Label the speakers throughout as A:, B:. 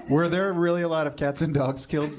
A: Were there really a lot of cats and dogs killed?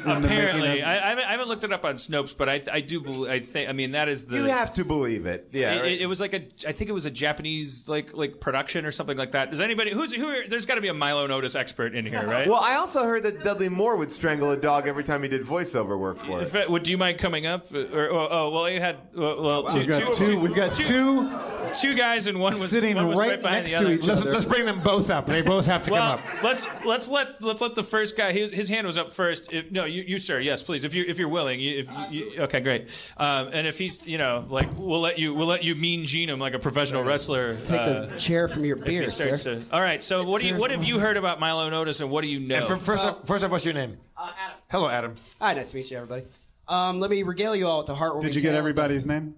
B: Apparently, I haven't looked it up on Snopes, but I do believe. I mean, that is the.
C: You have to believe it. Yeah, right?
B: It was like I think it was a Japanese like production or something like that. Does anybody there's got to be a Milo and Otis expert in here, right?
C: Well, I also heard that Dudley Moore would strangle a dog every time he did voiceover work for it.
B: Would you mind coming up? Well, you had
A: we've got
B: two guys and one was
A: sitting
B: one was
A: right
B: behind
A: next
B: the
A: to
B: other.
A: each other.
D: Let's bring them both up. They both have to come up.
B: Let's let the first guy. His hand was up first. You sir, yes, please. If you're willing. Okay, great. And if he's we'll let you mean gene him like a professional wrestler.
E: Take the chair from your beer, sir.
B: All right. So what have you heard about Milo and Otis, and what do you know?
D: And first off, what's your name?
E: Adam.
D: Hello, Adam.
E: Hi, nice to meet you, everybody. Let me regale you all with the heartwarming.
A: Did you get everybody's name?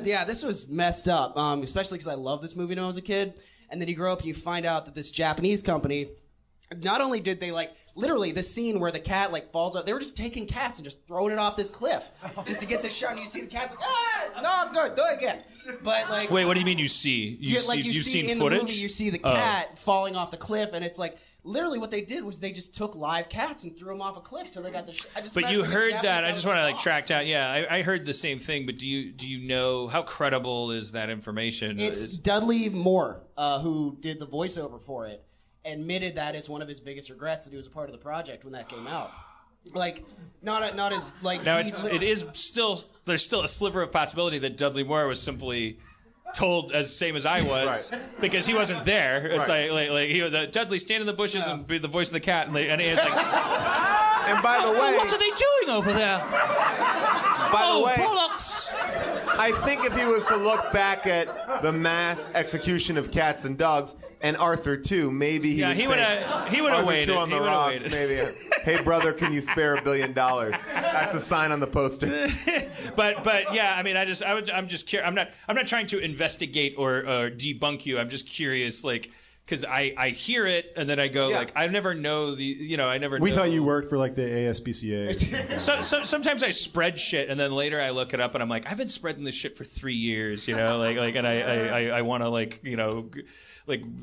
E: Yeah, this was messed up, especially because I loved this movie when I was a kid. And then you grow up and you find out that this Japanese company, not only did they literally this scene where the cat falls out, they were just taking cats and just throwing it off this cliff just to get this shot. And you see the cat's no, good, do it again. But
B: wait, what do you mean you see? You've seen
E: in
B: footage?
E: The movie, you see the cat falling off the cliff, and it's literally what they did was they just took live cats and threw them off a cliff till they got the.
B: But you heard that? I just want to track down. Yeah, I heard the same thing. But do you know how credible is that information?
E: It's Dudley Moore who did the voiceover for it. Admitted that as one of his biggest regrets that he was a part of the project when that came out. Not as
B: Now there's still a sliver of possibility that Dudley Moore was simply told same as I was because he wasn't there. It's like he was Dudley stand in the bushes and be the voice of the cat, and he's like.
C: And by the way,
B: what are they doing over there?
C: By the way,
B: bollocks!
C: I think if he was to look back at the mass execution of cats and dogs and Arthur too, maybe he would have
B: waited.
C: On the rocks, maybe. Hey brother, can you spare $1 billion? That's a sign on the poster.
B: but yeah, I mean, I'm just curious. I'm not trying to investigate or debunk you. I'm just curious, because I hear it and then I go I never know I never.
A: We thought you worked for the ASPCA.
B: So sometimes I spread shit and then later I look it up and I'm like, I've been spreading this shit for 3 years, and I want to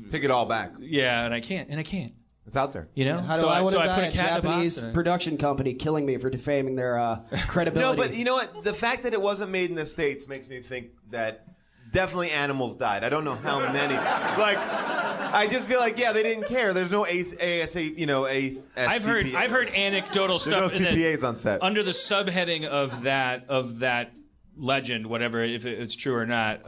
C: take it all back.
B: Yeah, and I can't.
C: It's out there.
E: How do I want to die? A Japanese production company killing me for defaming their credibility.
C: No, but you know what? The fact that it wasn't made in the States makes me think that definitely animals died. I don't know how many. I just feel they didn't care. There's no
B: I've heard anecdotal stuff.
C: There's no CPAs on set.
B: Under the subheading of that legend, whatever, if it's true or not.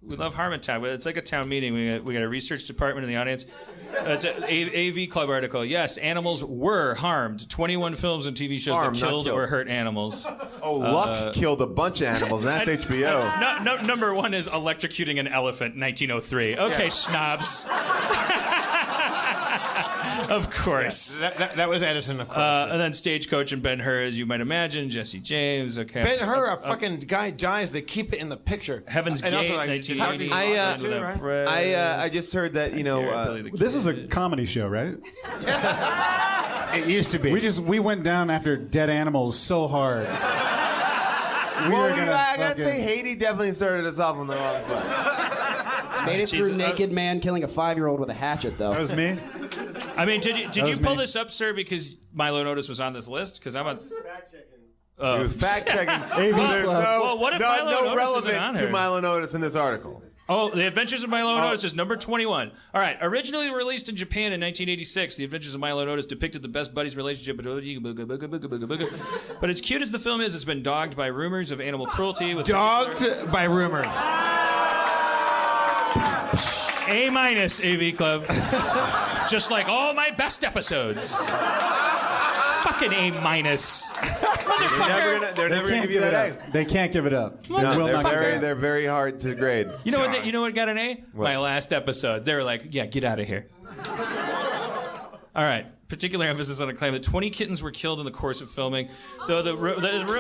B: We love Harmontown, but it's like a town meeting. We got a research department in the audience. It's an AV Club article. Yes, animals were harmed. 21 films and TV shows that killed or hurt animals.
C: Luck killed a bunch of animals, and that's HBO.
B: Number one is electrocuting an elephant, 1903. Okay, snobs. Of course.
D: Yeah, that was Edison, of course.
B: And then Stagecoach and Ben-Hur, as you might imagine. Jesse James. Okay.
D: Ben-Hur, a fucking guy dies. They keep it in the picture.
B: Heaven's Gate, 1980.
C: I just heard that,
A: this is a comedy show, right?
D: It used to be.
A: We went down after dead animals so hard.
C: I gotta say, Haiti definitely started us off on the wrong foot.
E: Made it through Naked Man killing a 5-year-old with a hatchet, though.
A: That was me.
B: I mean, did you pull this up, sir, because Milo and Otis was on this list? Because I'm
C: just fact-checking. He was fact-checking.
B: There's
C: no relevance to Milo and Otis in this article.
B: Oh, The Adventures of Milo and Otis is number 21. All right. Originally released in Japan in 1986, The Adventures of Milo and Otis depicted the best buddies relationship. But as cute as the film is, it's been dogged by rumors of animal cruelty.
D: By rumors.
B: A- AV Club. Just like all my best episodes. Fucking A-.
C: They're never gonna give you that A.
A: They can't give it up.
C: No, they're very hard to grade.
B: You know what got an A? What? My last episode. They were like, yeah, get out of here. All right. Particular emphasis on a claim that 20 kittens were killed in the course of filming. Though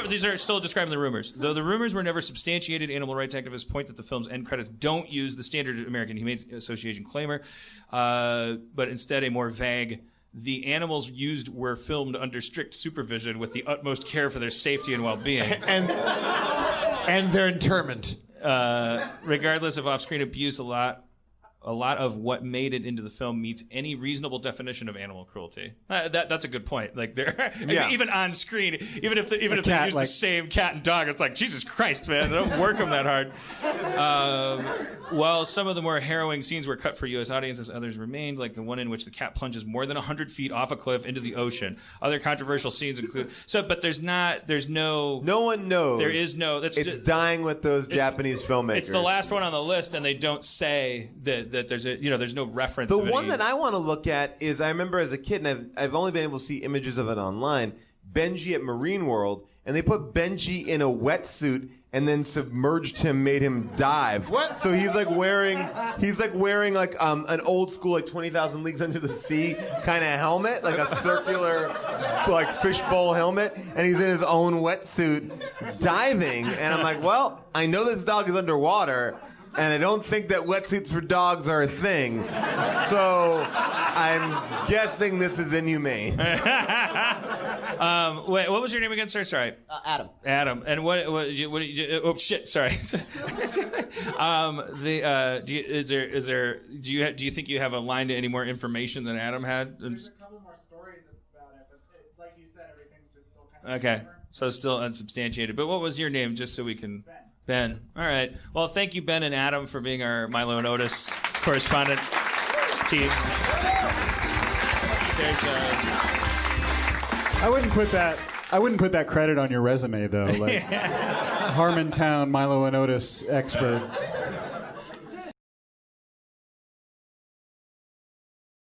B: these are still describing the rumors. Though the rumors were never substantiated, animal rights activists point that the film's end credits don't use the standard American Humane Association claimer, but instead a more vague. The animals used were filmed under strict supervision with the utmost care for their safety and well-being.
D: and their interment.
B: Regardless of off-screen abuse, a lot a lot of what made it into the film meets any reasonable definition of animal cruelty. That's a good point. Like they're even on screen, even if they use the same cat and dog, it's like Jesus Christ, man, they don't work them that hard. While some of the more harrowing scenes were cut for U.S. audiences, others remained, like the one in which the cat plunges more than 100 feet off a cliff into the ocean. Other controversial scenes include but there's no
C: one knows.
B: There is no.
C: It's dying with those Japanese filmmakers.
B: It's the last one on the list, and they don't say that there's no reference.
C: The one that I want to look at is, I remember as a kid, and I've only been able to see images of it online, Benji at Marine World, and they put Benji in a wetsuit and then submerged him, made him dive.
D: What?
C: So he's wearing like an old school, like 20,000 Leagues Under the Sea kind of helmet, like a circular like fishbowl helmet, and he's in his own wetsuit diving. And I'm like, well, I know this dog is underwater, and I don't think that wetsuits for dogs are a thing. So I'm guessing this is inhumane.
B: Wait, what was your name again, sir? Sorry.
E: Adam.
B: Adam. And what oh shit, sorry. Do you think you have a line to any more information than Adam had?
F: There's a couple more stories about it, but like you said, everything's just still kind of
B: Okay. So still unsubstantiated. But what was your name, just so we can... Ben. All right. Well, thank you, Ben and Adam, for being our Milo and Otis correspondent team.
A: I wouldn't put that credit on your resume though. Like Harmontown Milo and Otis expert.